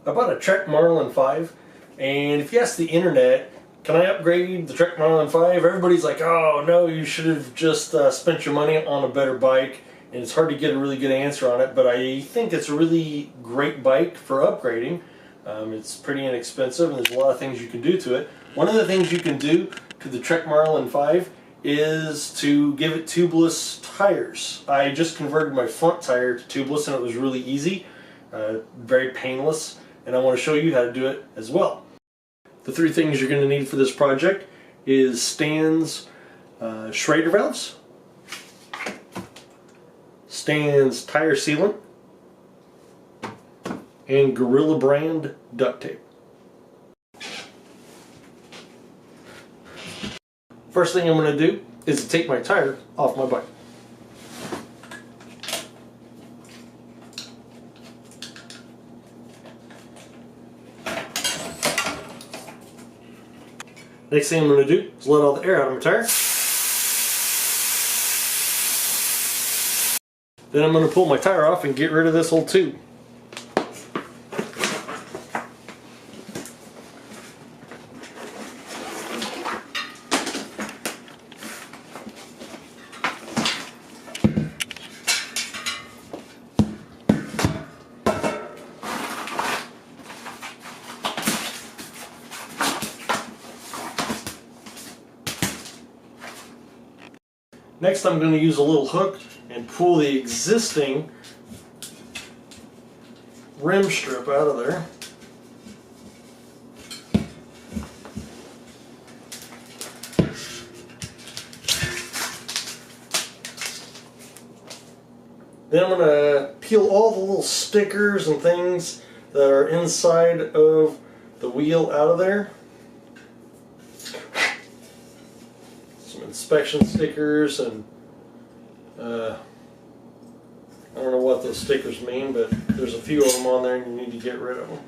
I bought a Trek Marlin 5, and if you ask the internet, can I upgrade the Trek Marlin 5? Everybody's like, oh no, you should have just spent your money on a better bike, and it's hard to get a really good answer on it, but I think it's a really great bike for upgrading. It's pretty inexpensive, and there's a lot of things you can do to it. One of the things you can do to the Trek Marlin 5 is to give it tubeless tires. I just converted my front tire to tubeless, and it was really easy, very painless, and I want to show you how to do it as well. The three things you're going to need for this project is stands, Schrader valves, stands tire sealant, and Gorilla brand duct tape. First thing I'm going to do is to take my tire off my bike. Next thing I'm going to do is let all the air out of my tire. Then I'm going to pull my tire off and get rid of this whole tube. Next, I'm going to use a little hook and pull the existing rim strip out of there. Then I'm going to peel all the little stickers and things that are inside of the wheel out of there. Inspection stickers, and I don't know what those stickers mean, but there's a few of them on there and you need to get rid of them.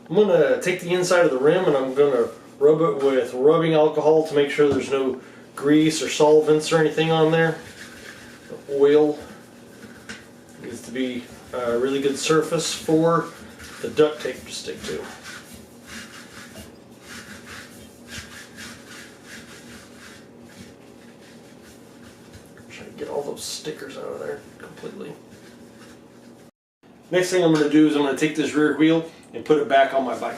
I'm going to take the inside of the rim and I'm going to rub it with rubbing alcohol to make sure there's no grease or solvents or anything on there. The oil needs to be a really good surface for the duct tape to stick to. Get all those stickers out of there completely. Next thing I'm going to do is I'm going to take this rear wheel and put it back on my bike.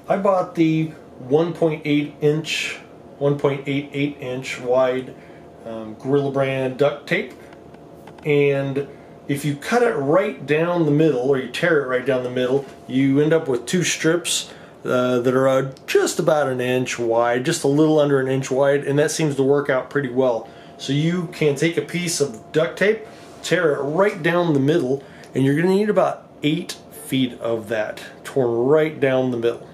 I bought the 1.88 inch wide Gorilla brand duct tape, and if you cut it right down the middle, or you tear it right down the middle, you end up with two strips that are just about an inch wide, just a little under an inch wide, and that seems to work out pretty well. So you can take a piece of duct tape, tear it right down the middle, and you're going to need about 8 feet of that torn right down the middle.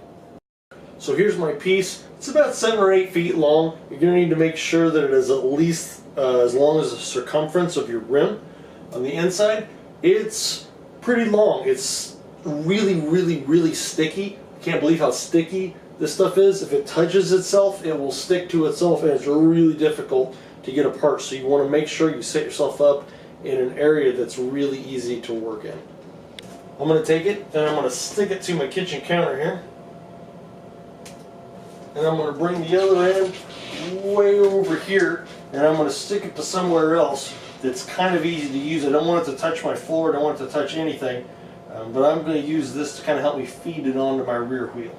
So here's my piece. It's about 7 or 8 feet long. You're going to need to make sure that it is at least as long as the circumference of your rim. On the inside, it's pretty long. It's really sticky. I can't believe how sticky this stuff is. If it touches itself, it will stick to itself, and it's really difficult to get apart. So you want to make sure you set yourself up in an area that's really easy to work in. I'm going to take it and I'm going to stick it to my kitchen counter here. And I'm going to bring the other end way over here, and I'm going to stick it to somewhere else that's kind of easy to use. I don't want it to touch my floor, I don't want it to touch anything, but I'm going to use this to kind of help me feed it onto my rear wheel.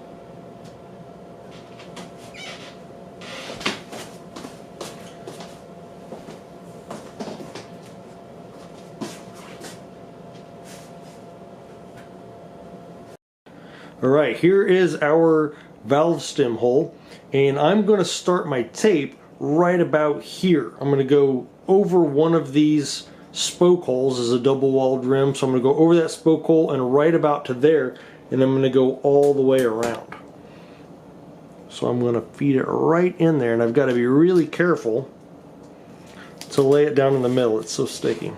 Alright, here is our valve stem hole, and I'm going to start my tape right about here. I'm going to go over one of these spoke holes as a double-walled rim, so I'm going to go over that spoke hole and right about to there, and I'm going to go all the way around. So I'm going to feed it right in there, and I've got to be really careful to lay it down in the middle. It's so sticky.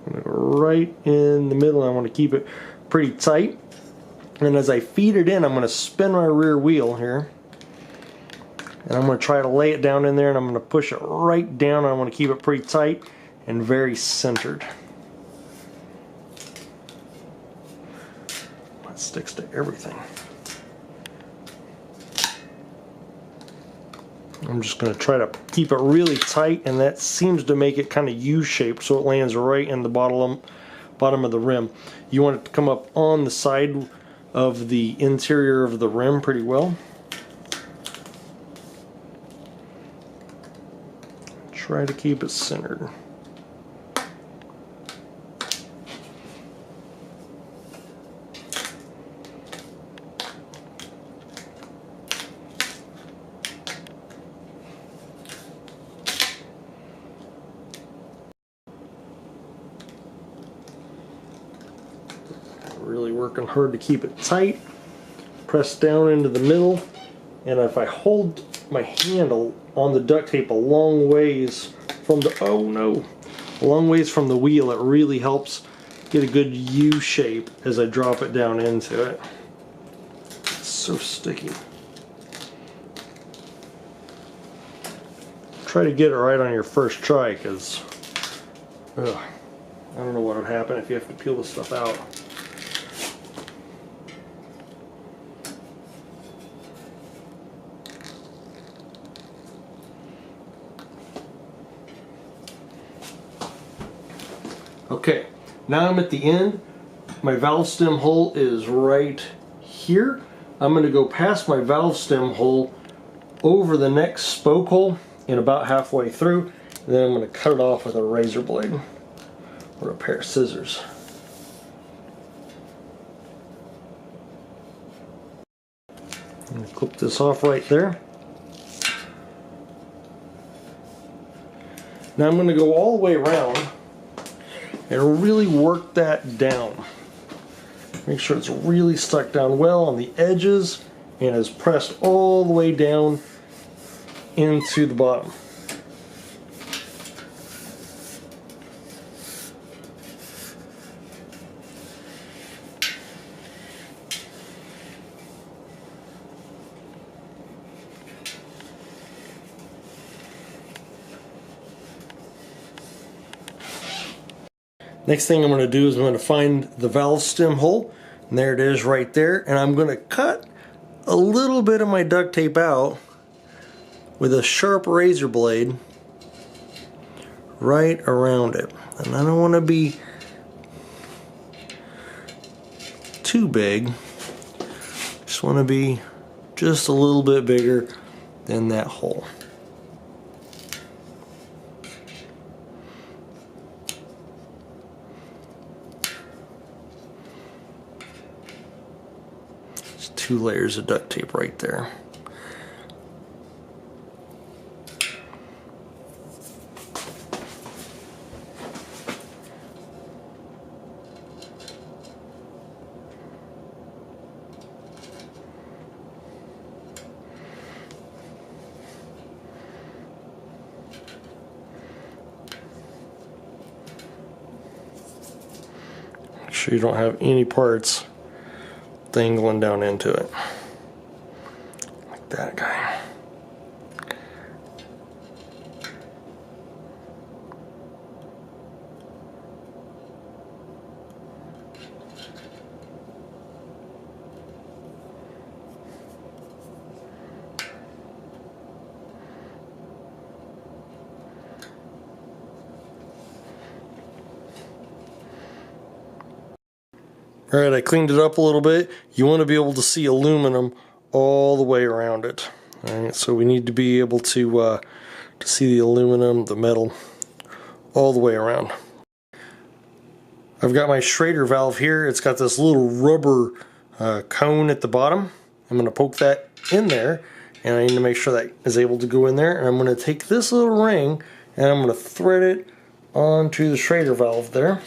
I'm going to go right in the middle, and I want to keep it pretty tight. And as I feed it in, I'm going to spin my rear wheel here. And I'm going to try to lay it down in there, and I'm going to push it right down. I want to keep it pretty tight and very centered. That sticks to everything. I'm just going to try to keep it really tight, and that seems to make it kind of U-shaped so it lands right in the bottom of the rim. You want it to come up on the side of the interior of the rim pretty well. Try to keep it centered. Really working hard to keep it tight. Press down into the middle, and if I hold my handle on the duct tape a long ways from the a long ways from the wheel, it really helps get a good U shape as I drop it down into it. It's so sticky. Try to get it right on your first try, because I don't know what would happen if you have to peel this stuff out. Okay, now I'm at the end. My valve stem hole is right here. I'm going to go past my valve stem hole over the next spoke hole and about halfway through. And then I'm going to cut it off with a razor blade or a pair of scissors. I'm going to clip this off right there. Now I'm going to go all the way around and really work that down. Make sure it's really stuck down well on the edges and is pressed all the way down into the bottom. Next thing I'm going to do is I'm going to find the valve stem hole, and there it is right there, and I'm going to cut a little bit of my duct tape out with a sharp razor blade right around it. And I don't want to be too big, just want to be just a little bit bigger than that hole. Two layers of duct tape right there. Make sure you don't have any parts dangling down into it. Like that guy. Alright, I cleaned it up a little bit. You want to be able to see aluminum all the way around it. Alright, so we need to be able to see the aluminum, the metal, all the way around. I've got my Schrader valve here. It's got this little rubber cone at the bottom. I'm going to poke that in there, and I need to make sure that is able to go in there. And I'm going to take this little ring, and I'm going to thread it onto the Schrader valve there.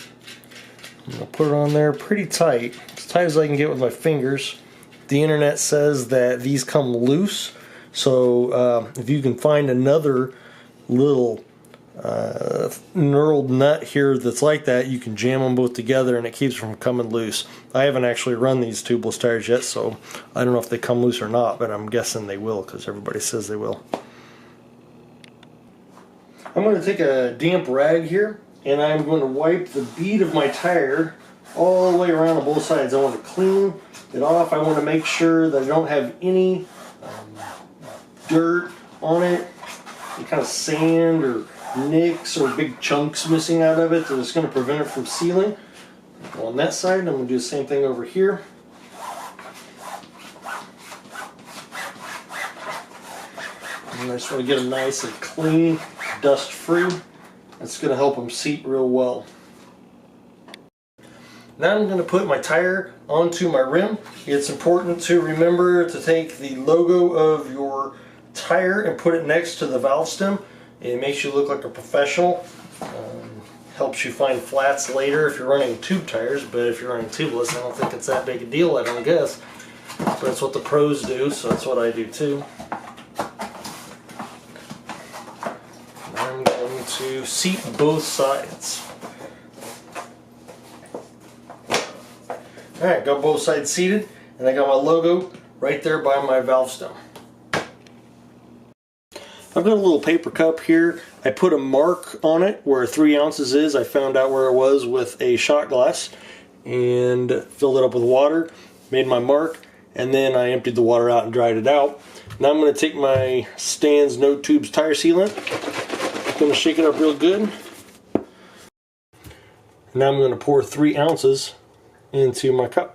I'm going to put it on there pretty tight as I can get with my fingers. The internet says that these come loose, so if you can find another little knurled nut here that's like that, you can jam them both together and it keeps them from coming loose. I haven't actually run these tubeless tires yet, so I don't know if they come loose or not, but I'm guessing they will because everybody says they will. I'm going to take a damp rag here and I'm going to wipe the bead of my tire all the way around on both sides. I want to clean it off. I want to make sure that I don't have any dirt on it, any kind of sand or nicks or big chunks missing out of it that is going to prevent it from sealing. On that side, I'm going to do the same thing over here. And I just want to get them nice and clean, dust free. That's going to help them seat real well. Now I'm going to put my tire onto my rim. It's important to remember to take the logo of your tire and put it next to the valve stem. It makes you look like a professional. Helps you find flats later if you're running tube tires, but if you're running tubeless, I don't think it's that big a deal, I don't guess. But it's what the pros do, so that's what I do too. I'm going to seat both sides. Alright, got both sides seated, and I got my logo right there by my valve stem. I've got a little paper cup here. I put a mark on it where 3 ounces is. I found out where it was with a shot glass and filled it up with water, made my mark, and then I emptied the water out and dried it out. Now I'm going to take my Stan's No Tubes tire sealant. I'm going to shake it up real good. Now I'm going to pour 3 ounces into my cup.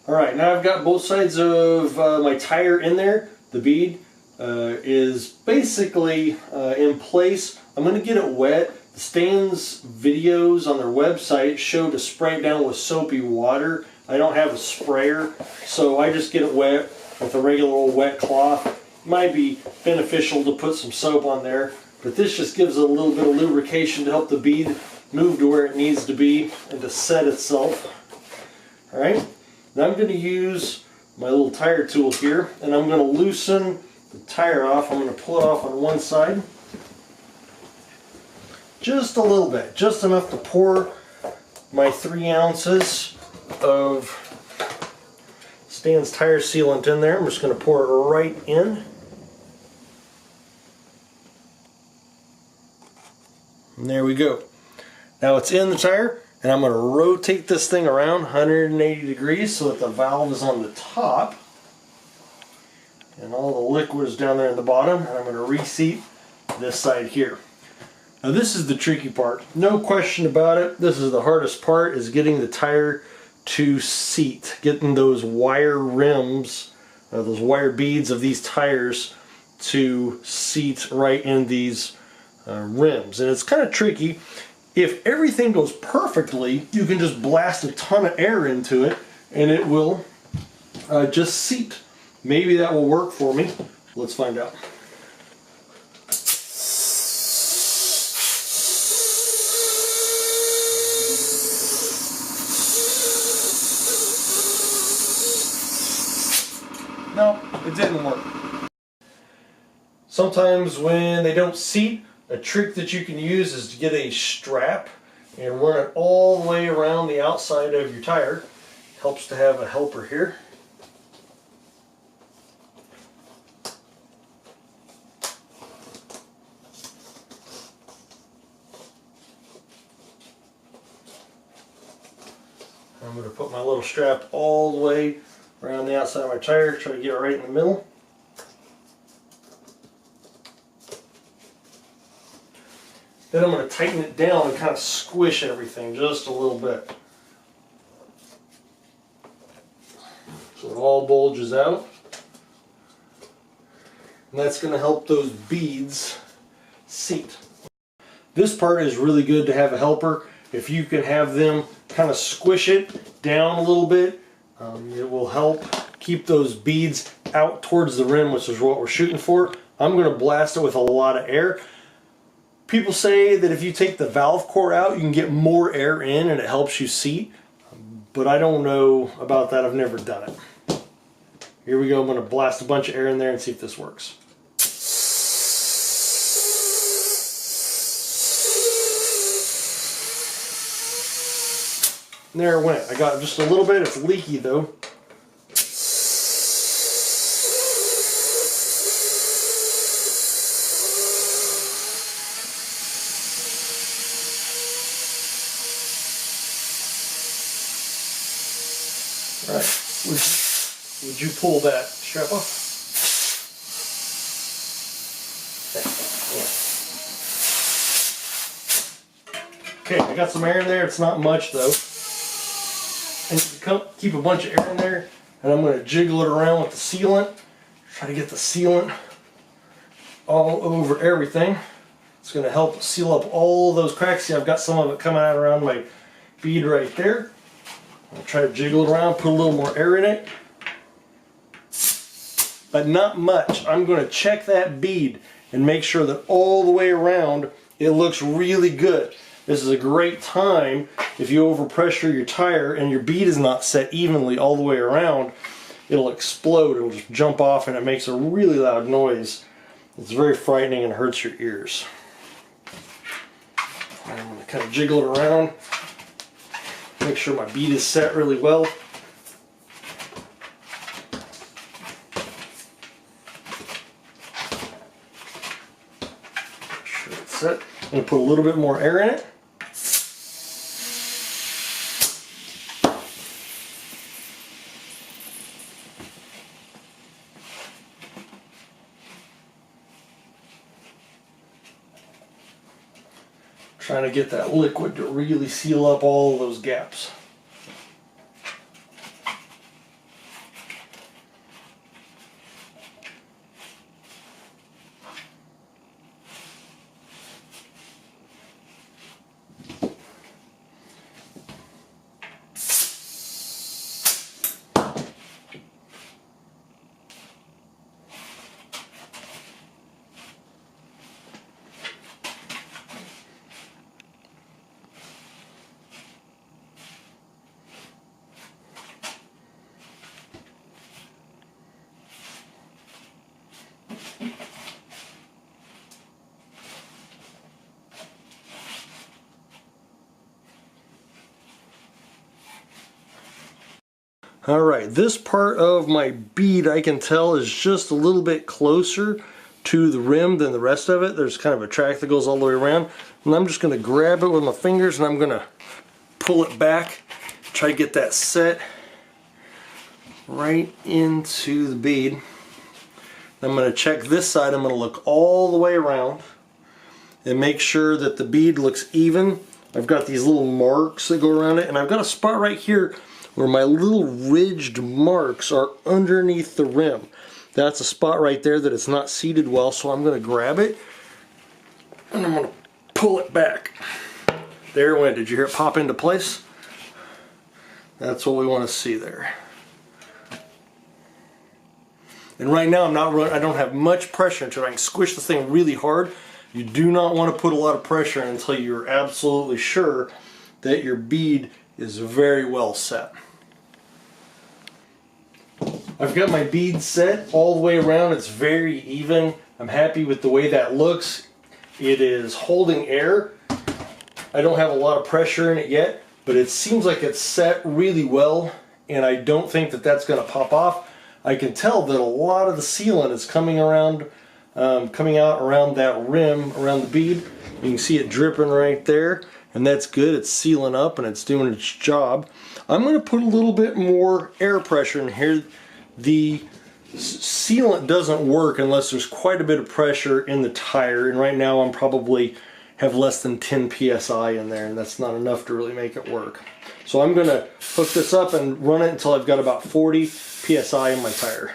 Alright, now I've got both sides of my tire in there. The bead is basically in place. I'm going to get it wet. The Stan's videos on their website show to spray it down with soapy water. I don't have a sprayer, so I just get it wet with a regular old wet cloth. Might be beneficial to put some soap on there, but this just gives it a little bit of lubrication to help the bead move to where it needs to be and to set itself. Alright. Now I'm going to use my little tire tool here, and I'm going to loosen the tire off. I'm going to pull it off on one side. Just a little bit, just enough to pour my 3 ounces of Stan's tire sealant in there. I'm just going to pour it right in. And there we go. Now it's in the tire. And I'm going to rotate this thing around 180 degrees so that the valve is on the top. And all the liquid is down there in the bottom. And I'm going to reseat this side here. Now this is the tricky part. No question about it. This is the hardest part, is getting the tire to seat. Getting those wire rims, those wire beads of these tires to seat right in these rims. And it's kind of tricky. If everything goes perfectly, you can just blast a ton of air into it and it will just seat. Maybe that will work for me. Let's find out. No, it didn't work. Sometimes when they don't seat, a trick that you can use is to get a strap and run it all the way around the outside of your tire. Helps to have a helper here. I'm going to put my little strap all the way around the outside of my tire, try to get it right in the middle. Then I'm going to tighten it down and kind of squish everything just a little bit. So it all bulges out. And that's going to help those beads seat. This part is really good to have a helper. If you can have them kind of squish it down a little bit, it will help keep those beads out towards the rim, which is what we're shooting for. I'm going to blast it with a lot of air. People say that if you take the valve core out, you can get more air in and it helps you seat. But I don't know about that. I've never done it. Here we go. I'm going to blast a bunch of air in there and see if this works. And there it went. I got just a little bit. It's leaky though. All right. Would you pull that strap off? Okay, I got some air in there. It's not much though. And you keep a bunch of air in there, and I'm going to jiggle it around with the sealant. Try to get the sealant all over everything. It's going to help seal up all those cracks. See, I've got some of it coming out around my bead right there. I'll try to jiggle it around, put a little more air in it. But not much. I'm going to check that bead and make sure that all the way around it looks really good. This is a great time if you overpressure your tire and your bead is not set evenly all the way around. It'll explode. It'll just jump off and it makes a really loud noise. It's very frightening and hurts your ears. And I'm going to kind of jiggle it around. Make sure my bead is set really well. Make sure it's set. I'm going to put a little bit more air in it. Trying to get that liquid to really seal up all of those gaps. Alright, this part of my bead I can tell is just a little bit closer to the rim than the rest of it. There's kind of a track that goes all the way around. And I'm just going to grab it with my fingers and I'm going to pull it back, try to get that set right into the bead. I'm going to check this side. I'm going to look all the way around and make sure that the bead looks even. I've got these little marks that go around it, and I've got a spot right here where my little ridged marks are underneath the rim. That's a spot right there that it's not seated well, so I'm going to grab it and I'm going to pull it back. There it went. Did you hear it pop into place? That's what we want to see there. And right now I don't have much pressure into it. I can squish this thing really hard. You do not want to put a lot of pressure in until you're absolutely sure that your bead is very well set. I've got my bead set all the way around. It's very even. I'm happy with the way that looks. It is holding air. I don't have a lot of pressure in it yet, but it seems like it's set really well, and I don't think that that's going to pop off. I can tell that a lot of the sealant is coming around, coming out around that rim, around the bead. You can see it dripping right there, and that's good. It's sealing up and it's doing its job. I'm going to put a little bit more air pressure in here. The sealant doesn't work unless there's quite a bit of pressure in the tire, and right now I'm probably have less than 10 psi in there, and that's not enough to really make it work. So I'm going to hook this up and run it until I've got about 40 psi in my tire.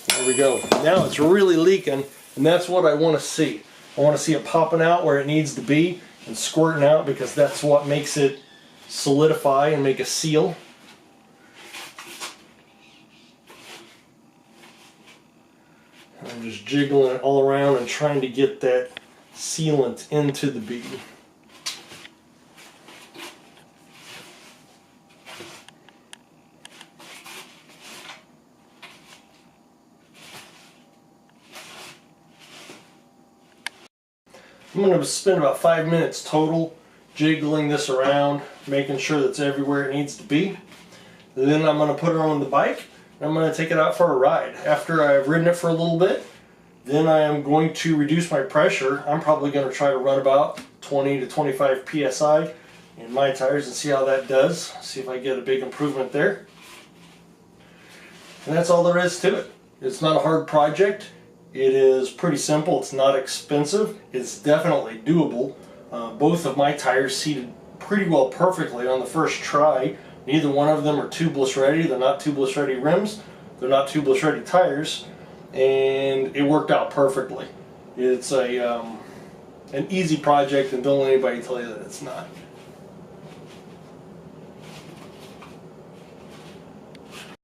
There we go. Now it's really leaking, and that's what I want to see. I want to see it popping out where it needs to be and squirting out, because that's what makes it solidify and make a seal. I'm just jiggling it all around and trying to get that sealant into the bead. I'm going to spend about 5 minutes total jiggling this around, making sure that's everywhere it needs to be. Then I'm going to put it on the bike and I'm going to take it out for a ride. After I've ridden it for a little bit, then I am going to reduce my pressure. I'm probably going to try to run about 20 to 25 psi in my tires and see how that does. See if I get a big improvement there. And that's all there is to it. It's not a hard project. It is pretty simple. It's not expensive. It's definitely doable. Both of my tires seated pretty well perfectly on the first try. Neither one of them are tubeless ready. They're not tubeless ready rims. They're not tubeless ready tires. And it worked out perfectly. It's an easy project, and don't let anybody tell you that it's not.